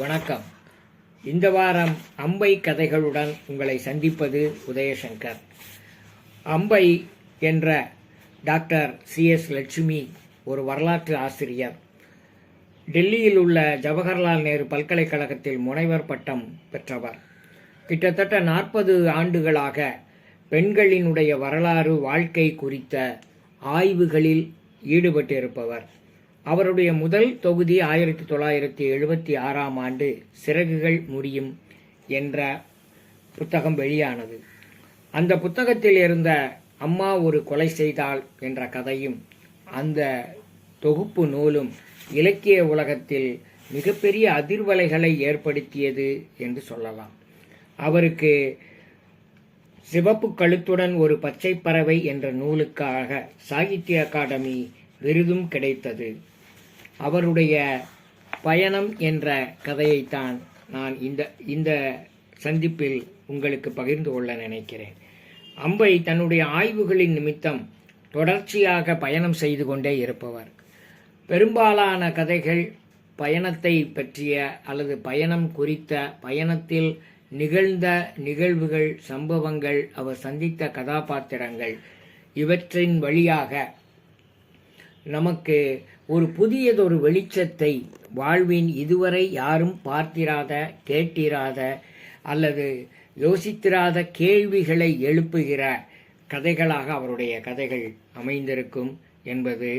வணக்கம். இந்த வாரம் அம்பை கதைகளுடன் உங்களை சந்திப்பது உதயசங்கர். அம்பை என்ற டாக்டர் சி.எஸ். லட்சுமி ஒரு வரலாற்று ஆசிரியர். டெல்லியில் உள்ள ஜவஹர்லால் நேரு பல்கலைக்கழகத்தில் முனைவர் பட்டம் பெற்றவர். கிட்டத்தட்ட 40 ஆண்டுகளாக பெண்களினுடைய வரலாறு, வாழ்க்கை குறித்த ஆய்வுகளில் ஈடுபட்டிருப்பவர். அவருடைய முதல் தொகுதி 1976ஆம் ஆண்டு சிறகுகள் முடியும் என்ற புத்தகம் வெளியானது. அந்த புத்தகத்தில் இருந்த அம்மா ஒரு கொலை செய்தாள் என்ற கதையும் அந்த தொகுப்பு நூலும் இலக்கிய உலகத்தில் மிகப்பெரிய அதிர்வலைகளை ஏற்படுத்தியது என்று சொல்லலாம். அவருக்கு சிவப்பு கழுத்துடன் ஒரு பச்சை பறவை என்ற நூலுக்காக சாகித்ய அகாடமி விருதும் கிடைத்தது. அவருடைய பயணம் என்ற கதையைத்தான் நான் இந்த சந்திப்பில் உங்களுக்கு பகிர்ந்து கொள்ள நினைக்கிறேன். அம்பை தன்னுடைய ஆய்வுகளின் நிமித்தம் தொடர்ச்சியாக பயணம் செய்து கொண்டே இருப்பவர். பெரும்பாலான கதைகள் பயணத்தை பற்றிய அல்லது பயணம் குறித்த, பயணத்தில் நிகழ்ந்த நிகழ்வுகள், சம்பவங்கள், அவர் சந்தித்த கதாபாத்திரங்கள், இவற்றின் வழியாக நமக்கு ஒரு புதியதொரு வெளிச்சத்தை, வாழ்வின் இதுவரை யாரும் பார்த்திராத, கேட்டிராத அல்லது யோசித்திராத கேள்விகளை எழுப்புகிற கதைகளாக அவருடைய கதைகள் அமைந்திருக்கும் என்பது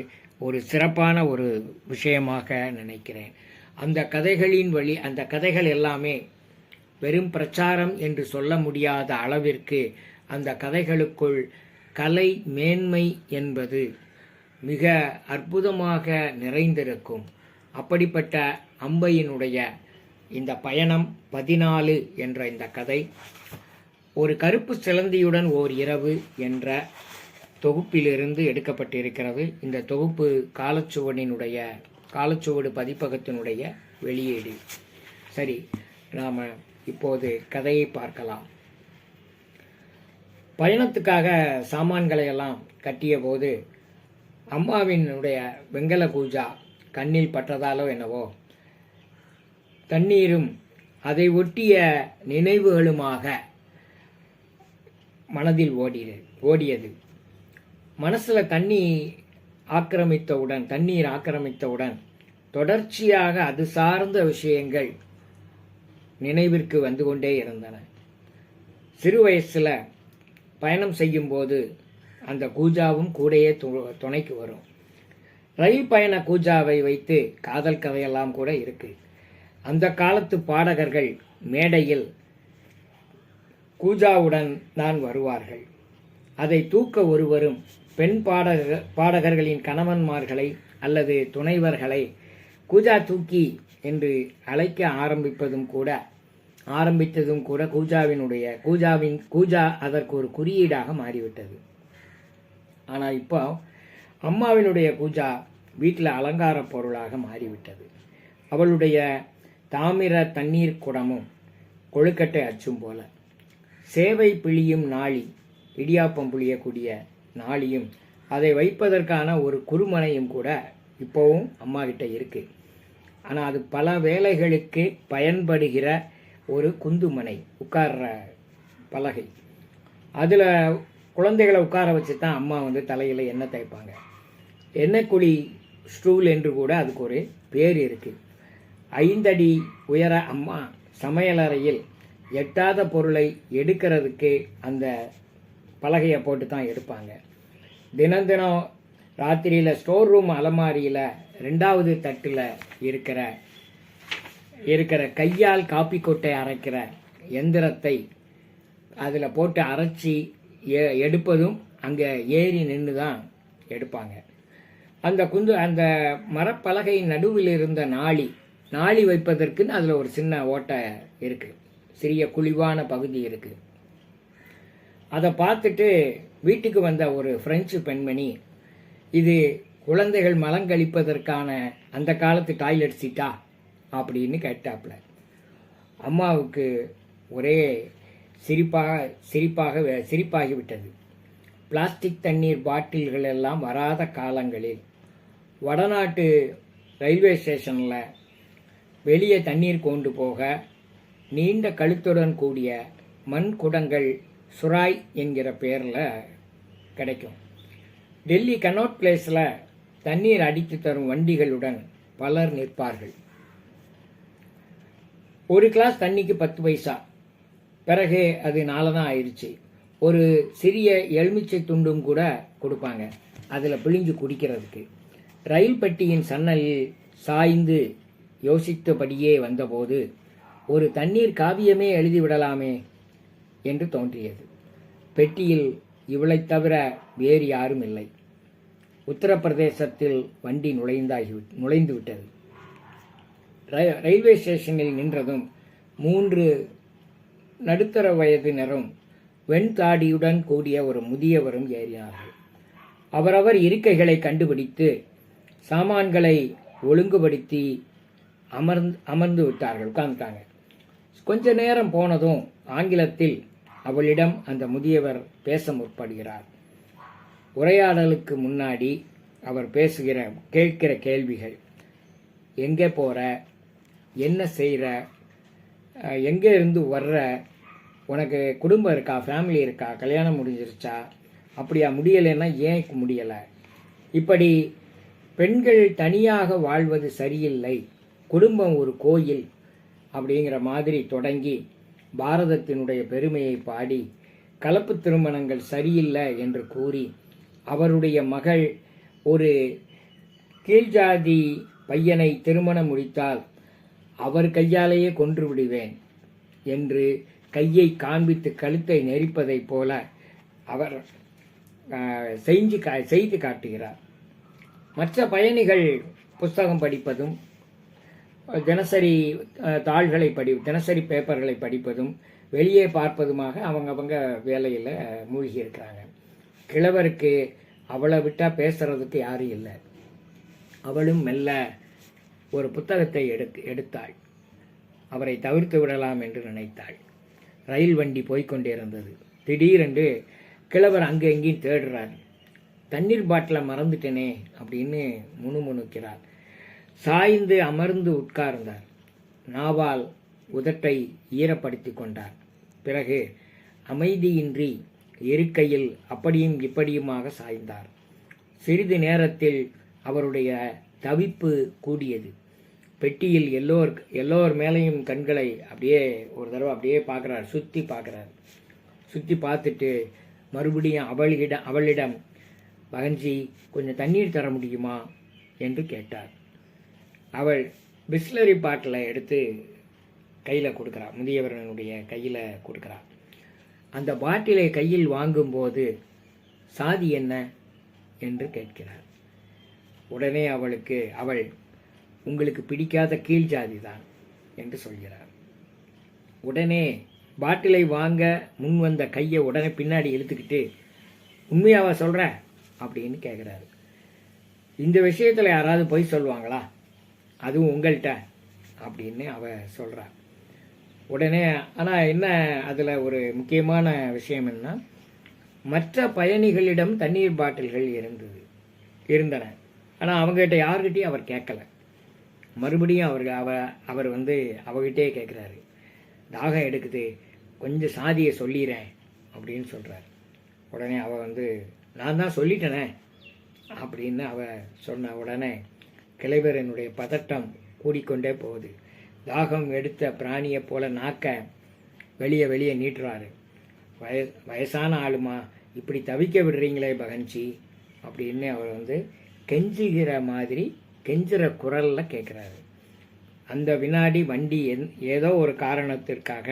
ஒரு சிறப்பான ஒரு விஷயமாக நினைக்கிறேன். அந்த கதைகள் எல்லாமே வெறும் பிரச்சாரம் என்று சொல்ல முடியாத அளவிற்கு அந்த கதைகளுக்குள் கலை மேன்மை என்பது மிக அற்புதமாக நிறைந்திருக்கும். அப்படிப்பட்ட அம்பையினுடைய இந்த பயணம் 14 என்ற இந்த கதை ஒரு கருப்பு சிலந்தியுடன் ஓர் இரவு என்ற தொகுப்பிலிருந்து எடுக்கப்பட்டிருக்கிறது. இந்த தொகுப்பு காலச்சுவடு பதிப்பகத்தினுடைய வெளியீடு. சரி, நாம் இப்போது கதையை பார்க்கலாம். பயணத்துக்காக சாமான்களை எல்லாம் கட்டிய போது அம்மாவினுடைய வெங்கல கூஜா கண்ணில் பட்டதாலோ என்னவோ, தண்ணீரும் அதை ஒட்டிய நினைவுகளுமாக மனதில் ஓடியது. மனசில் தண்ணீர் ஆக்கிரமித்தவுடன் தொடர்ச்சியாக அது சார்ந்த விஷயங்கள் நினைவிற்கு வந்து கொண்டே இருந்தன. சிறு வயசில் பயணம் செய்யும்போது அந்த கூஜாவும் கூடையே துணைக்கு வரும். ரயில் பயண கூஜாவை வைத்து காதல் கதையெல்லாம் கூட இருக்கு. அந்த காலத்து பாடகர்கள் மேடையில் கூஜாவுடன் தான் வருவார்கள். அதை தூக்க ஒருவரும் பெண் பாடகர்களின் கணவன்மார்களை அல்லது துணைவர்களை கூஜா தூக்கி என்று அழைக்க ஆரம்பித்ததும் கூட கூஜா அதற்கு ஒரு குறியீடாக மாறிவிட்டது. ஆனால் இப்போ அம்மாவினுடைய கூஜா வீட்டில் அலங்கார பொருளாக மாறிவிட்டது. அவளுடைய தாமிர தண்ணீர் குடமும் கொழுக்கட்டை அச்சும் போல, சேவை பிழியும் நாளி, இடியாப்பம் புளியக்கூடிய நாளியும், அதை வைப்பதற்கான ஒரு குறுமனையும் கூட இப்போவும் அம்மா கிட்ட இருக்கு. ஆனால் அது பல வேலைகளுக்கு பயன்படுகிற ஒரு குந்துமனை, உட்கார்ற பலகை. அதில் குழந்தைகளை உட்கார வச்சு தான் அம்மா தலையில் எண்ணெய் தேய்ப்பாங்க. எண்ணெய் குழி ஸ்டூல் என்று கூட அதுக்கு ஒரு பேர் இருக்குது. 5 அடி உயர அம்மா சமையலறையில் எட்டாத பொருளை எடுக்கிறதுக்கு அந்த பலகையை போட்டு தான் எடுப்பாங்க. தினம் ராத்திரியில் ஸ்டோர் ரூம் அலமாரியில் 2வது தட்டில் இருக்கிற கையால் காப்பி கொட்டை அரைக்கிற எந்திரத்தை அதில் போட்டு அரைச்சி எடுப்பதும் அங்கே ஏறி நின்று தான் எடுப்பாங்க. அந்த மரப்பலகை நடுவில் இருந்த நாளி வைப்பதற்குன்னு அதில் ஒரு சின்ன ஓட்டை இருக்குது, சிறிய குழிவான பகுதி இருக்குது. அதை பார்த்துட்டு வீட்டுக்கு வந்த ஒரு பிரெஞ்சு பெண்மணி, இது குழந்தைகள் மலங்கழிப்பதற்கான அந்த காலத்து டாய்லெட் சீட்டா அப்படின்னு கேட்டாப்புல. அம்மாவுக்கு ஒரே சிரிப்பாகிவிட்டது. பிளாஸ்டிக் தண்ணீர் பாட்டில்கள் எல்லாம் வராத காலங்களில் வடநாட்டு ரயில்வே ஸ்டேஷனில் வெளியே தண்ணீர் கொண்டு போக நீண்ட கழுத்துடன் கூடிய மண் குடங்கள் சுராய் என்கிற பேரில் கிடைக்கும். டெல்லி கனோட் பிளேஸில் தண்ணீர் அடித்து தரும் வண்டிகளுடன் பலர் நிற்பார்கள். ஒரு கிளாஸ் தண்ணிக்கு 10 பைசா. பிறகு அது 4 தான் ஆயிடுச்சு. ஒரு சிறிய எலுமிச்சை துண்டும் கூட கொடுப்பாங்க அதில் பிழிஞ்சு குடிக்கிறதுக்கு. ரயில் பெட்டியின் சன்னலில் சாய்ந்து யோசித்தபடியே வந்தபோது ஒரு தண்ணீர் காவியமே எழுதிவிடலாமே என்று தோன்றியது. பெட்டியில் இவளைத் தவிர வேறு யாரும் இல்லை. உத்தரப்பிரதேசத்தில் வண்டி நுழைந்து விட்டது. ரயில்வே ஸ்டேஷனில் நின்றதும் 3 நடுத்தர வயதினரும் வெண்தாடியுடன் கூடிய ஒரு முதியவரும் ஏறினார்கள். அவரவர் இருக்கைகளை கண்டுபிடித்து சாமான்களை ஒழுங்குபடுத்தி அமர்ந்து விட்டார்கள், உட்கார்ந்துட்டாங்க. கொஞ்ச நேரம் போனதும் ஆங்கிலத்தில் அவளிடம் அந்த முதியவர் பேச முற்படுகிறார். உரையாடலுக்கு முன்னாடி அவர் கேட்கிற கேள்விகள்: எங்கே போகிற, என்ன செய்கிற, எங்கே இருந்து வர்ற, உனக்கு குடும்பம் இருக்கா, ஃபேமிலி இருக்கா, கல்யாணம் முடிஞ்சிருச்சா, அப்படியா, முடியலைன்னா ஏன் முடியலை, இப்படி பெண்கள் தனியாக வாழ்வது சரியில்லை, குடும்பம் ஒரு கோயில் அப்படிங்கிற மாதிரி தொடங்கி பாரதத்தினுடைய பெருமையை பாடி கலப்பு திருமணங்கள் சரியில்லை என்று கூறி அவருடைய மகள் ஒரு கீழ்ஜாதி பையனை திருமணம் முடித்தால் அவர் கையாலேயே கொன்று விடுவேன் என்று கையை காண்பித்து கழுத்தை நெரிப்பதைப் போல அவர் செய்து காட்டுகிறார். மற்ற பயணிகள் புஸ்தகம் படிப்பதும் தினசரி தினசரி பேப்பர்களை படிப்பதும் வெளியே பார்ப்பதுமாக அவங்க வேலையில் மூழ்கி இருக்கிறாங்க. கிழவருக்கு அவளை விட்டால் பேசுறதுக்கு யாரும் இல்லை. அவளும் மெல்ல ஒரு புத்தகத்தை எடுத்தாள். அவரை தவிர்த்து விடலாம் என்று நினைத்தாள். ரயில் வண்டி போய்கொண்டிருந்தது. திடீரென்று கிழவர் அங்கே எங்கேயும் தேடுறார். தண்ணீர் பாட்டிலை மறந்துட்டேனே அப்படின்னு முணுமுணுக்கிறார். சாய்ந்து அமர்ந்து உட்கார்ந்தார். நாவால் உதட்டை ஈரப்படுத்தி கொண்டார். பிறகு அமைதியின்றி இருக்கையில் அப்படியும் இப்படியுமாக சாய்ந்தார். சிறிது நேரத்தில் அவருடைய தவிப்பு கூடியது. பெட்டியில் எல்லோர் மேலையும் கண்களை அப்படியே ஒரு தடவை அப்படியே பார்க்குறார், சுற்றி பார்த்துட்டு மறுபடியும் அவளிடம் பகன்ஜி கொஞ்சம் தண்ணீர் தர முடியுமா என்று கேட்டார். அவள் பிஸ்லரி பாட்டிலை எடுத்து கையில் கொடுக்குறாள், முதியவரனுடைய கையில் கொடுக்குறாள். அந்த பாட்டிலை கையில் வாங்கும்போது சாதி என்ன என்று கேட்கிறார். உடனே அவள் உங்களுக்கு பிடிக்காத கீழ் ஜாதி தான் என்று சொல்கிறார். உடனே பாட்டிலை வாங்க முன் வந்த கையை உடனே பின்னாடி இழுத்துக்கிட்டு உண்மையாவா சொல்கிற அப்படின்னு கேட்குறாரு. இந்த விஷயத்தில் யாராவது பொய் சொல்லுவாங்களா, அதுவும் உங்கள்கிட்ட அப்படின்னு அவ சொல்கிறா. உடனே ஆனால் என்ன அதில் ஒரு முக்கியமான விஷயம் என்ன, மற்ற பயணிகளிடம் தண்ணீர் பாட்டில்கள் இருந்தன. ஆனால் அவங்ககிட்ட யார்கிட்டையும் அவர் கேட்கல. மறுபடியும் அவர் அவகிட்டே கேட்குறாரு. தாகம் எடுக்குது, கொஞ்சம் சாதியை சொல்லிடுறேன் அப்படின்னு சொல்கிறார். உடனே நான் தான் சொல்லிட்டேனே அப்படின்னு சொன்ன உடனே கிளைவரனுடைய பதட்டம் கூடிக்கொண்டே போகுது. தாகம் எடுத்த பிராணியை போல நாக்க வெளியே நீட்டுறாரு. வயசான ஆளுமா இப்படி தவிக்க விடுறீங்களே பகன்ஜி அப்படின்னு அவர் கெஞ்சுகிற மாதிரி கெஞ்சுற குரலில் கேட்குறாரு. அந்த வினாடி வண்டி ஏதோ ஒரு காரணத்திற்காக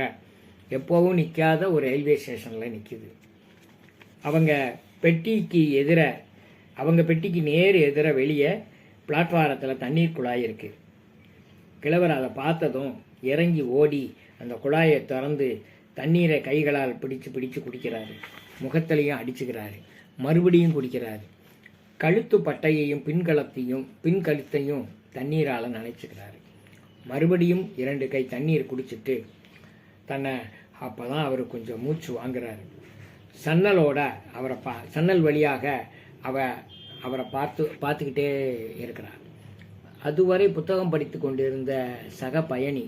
எப்போவும் நிற்காத ஒரு ரயில்வே ஸ்டேஷனில் நிற்கிது. அவங்க பெட்டிக்கு நேர் எதிர வெளியே பிளாட்பாரத்தில் தண்ணீர் குழாய் இருக்குது. கிழவர் அதை பார்த்ததும் இறங்கி ஓடி அந்த குழாயை திறந்து தண்ணீரை கைகளால் பிடிச்சு குடிக்கிறாரு. முகத்திலையும் அடிச்சுக்கிறாரு, மறுபடியும் குடிக்கிறாரு. கழுத்து பட்டையையும் பின்கழுத்தையும் தண்ணீரால் நனைச்சுக்கிறாரு. மறுபடியும் 2 கை தண்ணீர் குடிச்சிட்டு அப்போ தான் அவர் கொஞ்சம் மூச்சு வாங்குறாரு. சன்னல் வழியாக அவரை பார்த்துக்கிட்டே இருக்கிறார். அதுவரை புத்தகம் படித்து கொண்டிருந்த சக பயணி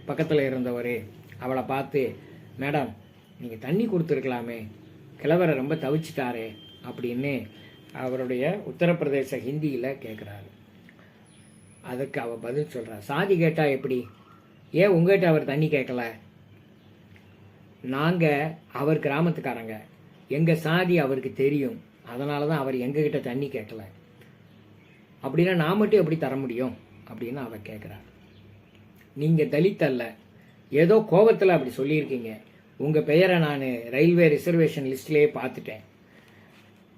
பக்கத்தில் இருந்தவர் அவளை பார்த்து, மேடம் நீங்கள் தண்ணி கொடுத்துருக்கலாமே, கிழவரை ரொம்ப தவிச்சிட்டாரே அப்படின்னு அவருடைய உத்தரப்பிரதேச ஹிந்தியில் கேட்குறாரு. அதுக்கு அவள் பதில் சொல்கிறா, சாதி கேட்டால் எப்படி, ஏன் உங்கள்கிட்ட அவர் தண்ணி கேட்கல? நாங்கள் அவர் கிராமத்துக்காரங்க, எங்கள் சாதி அவருக்கு தெரியும், அதனால தான் அவர் எங்ககிட்ட தண்ணி கேட்கல. அப்படின்னா நான் மட்டும் எப்படி தர முடியும் அப்படின்னு அவள் கேட்குறாள். நீங்கள் தலித் அல்ல, ஏதோ கோபத்தில் அப்படி சொல்லியிருக்கீங்க. உங்கள் பெயரை நான் ரயில்வே ரிசர்வேஷன் லிஸ்ட்லேயே பார்த்துட்டேன்.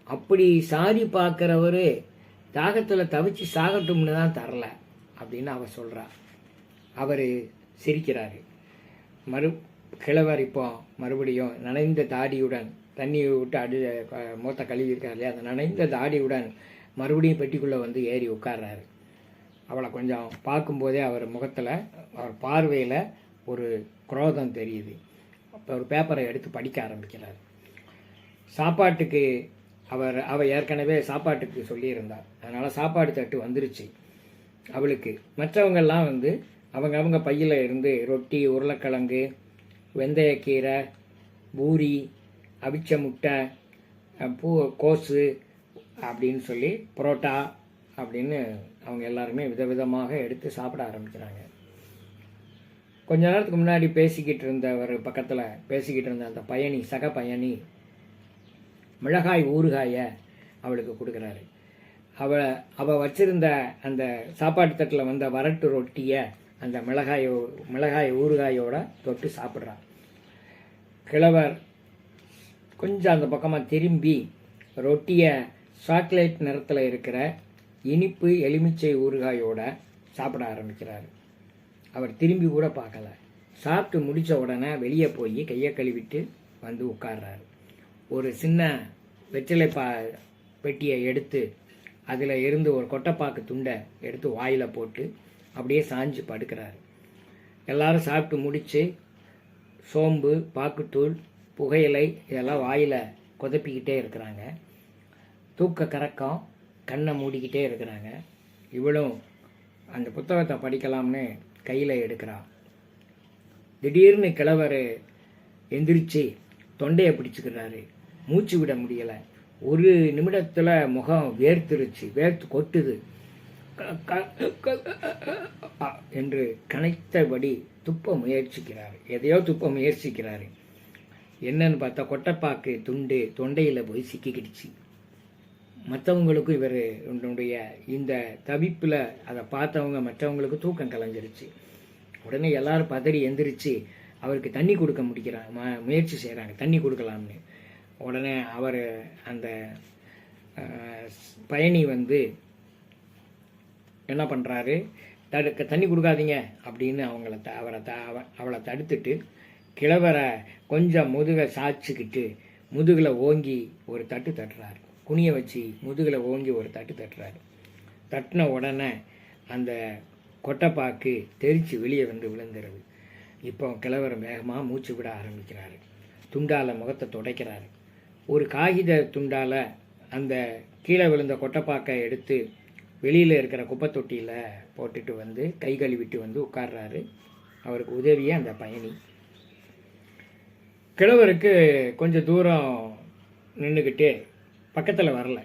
அப்படி சாதி பார்க்குறவர் தாகத்தில் தவிச்சு சாகட்டும்னு தான் தரல அப்படின்னு அவள் சொல்கிறா. அவர் சிரிக்கிறாரு. கிழவர் இப்போ மறுபடியும் நனைந்த தாடியுடன், தண்ணி விட்டு மூத்த கழுவி இருக்கார் இல்லையா, அந்த நனைந்த தாடியுடன் மறுபடியும் பெட்டிக்குள்ளே வந்து ஏறி உட்கார்றாரு. அவளை கொஞ்சம் பார்க்கும்போதே அவர் முகத்தில், அவர் பார்வையில் ஒரு குரோதம் தெரியுது. அப்போ ஒரு பேப்பரை எடுத்து படிக்க ஆரம்பிக்கிறார். சாப்பாட்டுக்கு அவள் ஏற்கனவே சாப்பாட்டுக்கு சொல்லியிருந்தாள், அதனால் சாப்பாடு தட்டு வந்துருச்சு அவளுக்கு. மற்றவங்கெல்லாம் வந்து அவங்க பையில் இருந்து ரொட்டி, உருளைக்கிழங்கு, வெந்தயக்கீரை, பூரி, அவிச்ச முட்டை, கோஸு அப்படின்னு சொல்லி புரோட்டா அப்படின்னு அவங்க எல்லாருமே விதவிதமாக எடுத்து சாப்பிட ஆரம்பிக்கிறாங்க. கொஞ்ச நேரத்துக்கு முன்னாடி பேசிக்கிட்டு இருந்தவர் பக்கத்தில் பேசிக்கிட்டு இருந்த அந்த பயணி, சக பயணி, மிளகாய் ஊறுகாயை அவளுக்கு கொடுக்குறாரு. அவள் வச்சிருந்த அந்த சாப்பாட்டு தட்டில் வந்த வரட்டு ரொட்டியை அந்த மிளகாய் ஊறுகாயோட தொட்டு சாப்பிட்றான். கிழவர் கொஞ்சம் அந்த பக்கமாக திரும்பி ரொட்டியை சாக்லேட் நிறத்தில் இருக்கிற இனிப்பு எலுமிச்சை ஊறுகாயோட சாப்பிட ஆரம்பிக்கிறார். அவர் திரும்பி கூட பார்க்கல. சாப்பிட்டு முடித்த உடனே வெளியே போய் கையை கழுவிட்டு வந்து உட்கார்றாரு. ஒரு சின்ன வெற்றிலை பெட்டியை எடுத்து அதில் இருந்து ஒரு கொட்டைப்பாக்கு துண்டை எடுத்து வாயில் போட்டு அப்படியே சாஞ்சு படுக்கிறாரு. எல்லாரும் சாப்பிட்டு முடித்து சோம்பு, பாக்குத்தூள், புகையிலை இதெல்லாம் வாயில் கொதப்பிக்கிட்டே இருக்கிறாங்க. தூக்க கறக்கம், கண்ணை மூடிக்கிட்டே இருக்கிறாங்க. இவளும் அந்த புத்தகத்தை படிக்கலாம்னு கையில் எடுக்கிறான். திடீர்னு கிழவர் எந்திரிச்சு தொண்டையை பிடிச்சிக்கிறாரு. மூச்சு விட முடியலை. ஒரு நிமிடத்தில் முகம் வேர்த்து கொட்டுது. என்று கனைத்தபடி துப்ப முயற்சிக்கிறார். எதையோ துப்ப முயற்சிக்கிறாரு. என்னன்னு பார்த்தா கொட்டைப்பாக்கு துண்டு தொண்டையில் போய் சிக்கிக்கிடுச்சு. மற்றவங்களுக்கும் இவருடைய இந்த தவிப்பில் அதை பார்த்தவங்க மற்றவங்களுக்கு தூக்கம் கலைஞ்சிருச்சு. உடனே எல்லாரும் பதறி எந்திரிச்சு அவருக்கு தண்ணி கொடுக்க முயற்சி செய்கிறாங்க, தண்ணி கொடுக்கலாம்னு. உடனே அவர் அந்த பயணி வந்து என்ன பண்ணுறாரு, தண்ணி கொடுக்காதீங்க அப்படின்னு அவளை தடுத்துட்டு கிழவரை கொஞ்சம் முதுகை சாய்ச்சிக்கிட்டு முதுகில் ஓங்கி ஒரு தட்டு தட்டுறாரு. குனிய வச்சு முதுகில் ஓங்கி ஒரு தட்டு தட்டுறாரு. தட்டின உடனே அந்த கொட்டைப்பாக்கு தெரிச்சு வெளியே வந்து விழுந்துருது. இப்போ கிழவர் வேகமாக மூச்சு விட ஆரம்பிக்கிறாரு. துண்டால் முகத்தை துடைக்கிறாரு. ஒரு காகித துண்டால் அந்த கீழே விழுந்த கொட்டைப்பாக்கை எடுத்து வெளியில் இருக்கிற குப்பை தொட்டியில் போட்டுட்டு வந்து கை கழுவிட்டு வந்து உட்கார்றாரு. அவருக்கு உதவியே அந்த பயணி. கிழவருக்கு கொஞ்சம் தூரம் நின்றுக்கிட்டே, பக்கத்தில் வரல,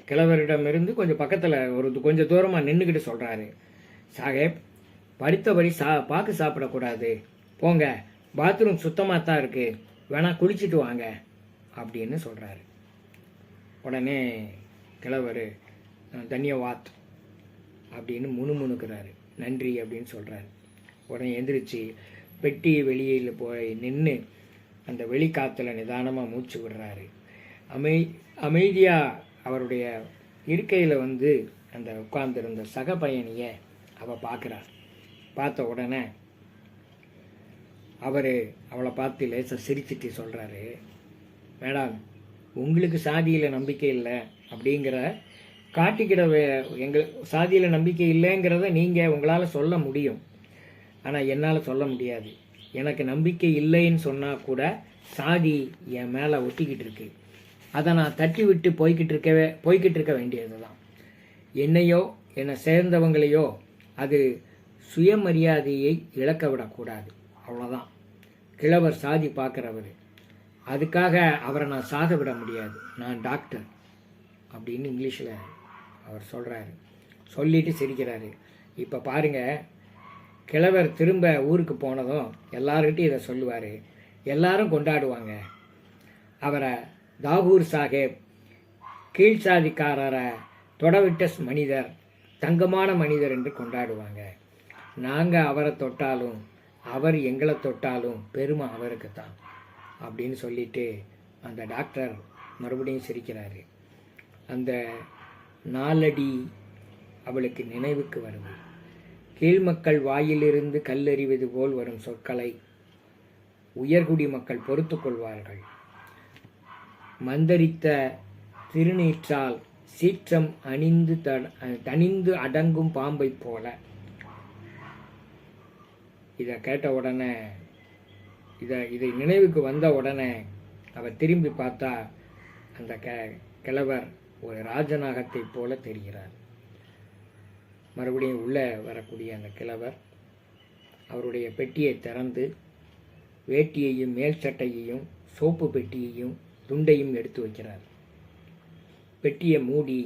கிழவரிடமிருந்து கொஞ்சம் பக்கத்தில் கொஞ்சம் தூரமாக நின்றுக்கிட்டு சொல்கிறாரு, சாஹேப் படித்தபடி பாக்கு சாப்பிடக்கூடாது, போங்க, பாத்ரூம் சுத்தமாக தான் இருக்குது, வேணா குளிச்சுட்டு வாங்க அப்படின்னு சொல்கிறாரு. உடனே கிழவர் தன்யவாத் அப்படின்னு முணுமுணுக்கிறாரு. நன்றி அப்படின்னு சொல்கிறாரு. உடனே எந்திரிச்சு பெட்டி வெளியில் போய் நின்று அந்த வெளிக்காற்றுல நிதானமாக மூச்சு விடுறாரு. அமைதியாக அவருடைய இருக்கையில் வந்து அந்த உட்கார்ந்துருந்த சக பயணியை அவள் பார்க்குறார். பார்த்த உடனே அவளை பார்த்து லேசாக சிரிச்சிட்டு சொல்கிறாரு, மேடம், உங்களுக்கு சாதியில் நம்பிக்கை இல்லை அப்படிங்கிற எங்கள் சாதியில் நம்பிக்கை இல்லைங்கிறத நீங்கள் உங்களால் சொல்ல முடியும், ஆனால் என்னால் சொல்ல முடியாது. எனக்கு நம்பிக்கை இல்லைன்னு சொன்னால் கூட சாதி என் மேலே ஒட்டிக்கிட்டு இருக்கு. அதை நான் தட்டி விட்டு போய்கிட்டு இருக்க வேண்டியது தான். என்னையோ என்னை சேர்ந்தவங்களையோ அது சுயமரியாதையை இழக்க விடக்கூடாது. அவ்வளோதான். கிழவர் சாதி பார்க்குறவர், அதுக்காக அவரை நான் சாக விட முடியாது, நான் டாக்டர் அப்படின்னு இங்கிலீஷில் அவர் சொல்கிறாரு. சொல்லிட்டு சிரிக்கிறாரு. இப்போ பாருங்கள், கிழவர் திரும்ப ஊருக்கு போனதும் எல்லார்கிட்டையும் இதை சொல்லுவார். எல்லாரும் கொண்டாடுவாங்க. அவரை தாகூர் சாஹேப், கீழ்சாதிக்காரரை தொடவிட்ட மனிதர், தங்கமான மனிதர் என்று கொண்டாடுவாங்க. நாங்கள் அவரை தொட்டாலும் அவர் எங்களை தொட்டாலும் பெருமை அவருக்கு தான் அப்படின்னு சொல்லிட்டு அந்த டாக்டர் மறுபடியும் சிரிக்கிறாரு. அந்த நாலடி அவளுக்கு நினைவுக்கு வருது. கீழ்மக்கள் வாயிலிருந்து கல்லெறிவது போல் வரும் சொற்களை உயர்குடி மக்கள் பொறுத்து கொள்வார்கள். மந்தரித்த திருநீற்றால் சீற்றம் தணிந்து அடங்கும் பாம்பை போல. இதை கேட்ட உடனே, இதை நினைவுக்கு வந்த உடனே அவர் திரும்பி பார்த்தா அந்த கிழவர் ஒரு ராஜநாகத்தை போல தெரிகிறார். மறுபடியும் உள்ளே வரக்கூடிய அந்த கிழவர் அவருடைய பெட்டியை திறந்து வேட்டியையும் மேல் சட்டையையும் சோப்பு பெட்டியையும் துண்டையும் எடுத்து வைக்கிறார். பெட்டியை மூடி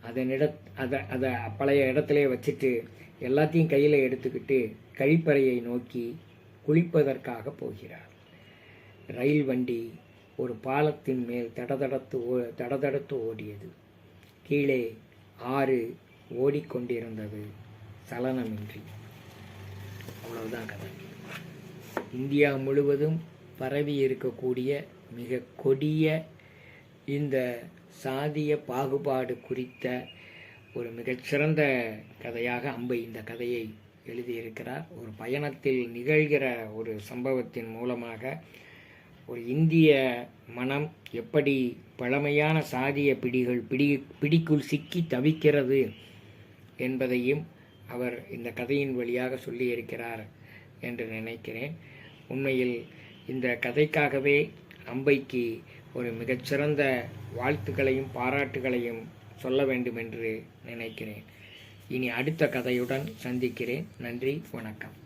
அதை பழைய இடத்துல வச்சுட்டு எல்லாத்தையும் கையில் எடுத்துக்கிட்டு கழிப்பறையை நோக்கி குளிப்பதற்காக போகிறார். ரயில் வண்டி ஒரு பாலத்தின் மேல் தடதடத்து ஓடியது. கீழே ஆறு ஓடிக்கொண்டிருந்தது சலனமின்றி. அவ்வளவுதான் கதை. இந்தியா முழுவதும் பரவி இருக்கக்கூடிய மிக கொடிய இந்த சாதிய பாகுபாடு குறித்த ஒரு மிகச்சிறந்த கதையாக அம்பை இந்த கதையை எழுதியிருக்கிறார். ஒரு பயணத்தில் நிகழ்கிற ஒரு சம்பவத்தின் மூலமாக ஒரு இந்திய மனம் எப்படி பழமையான சாதிய பிடிக்குள் சிக்கி தவிக்கிறது என்பதையும் அவர் இந்த கதையின் வழியாக சொல்லியிருக்கிறார் என்று நினைக்கிறேன். உண்மையில் இந்த கதைக்காகவே அம்பைக்கு ஒரு மிகச்சிறந்த வாழ்த்துக்களையும் பாராட்டுகளையும் சொல்ல வேண்டும் என்று நினைக்கிறேன். இனி அடுத்த கதையுடன் சந்திக்கிறேன். நன்றி, வணக்கம்.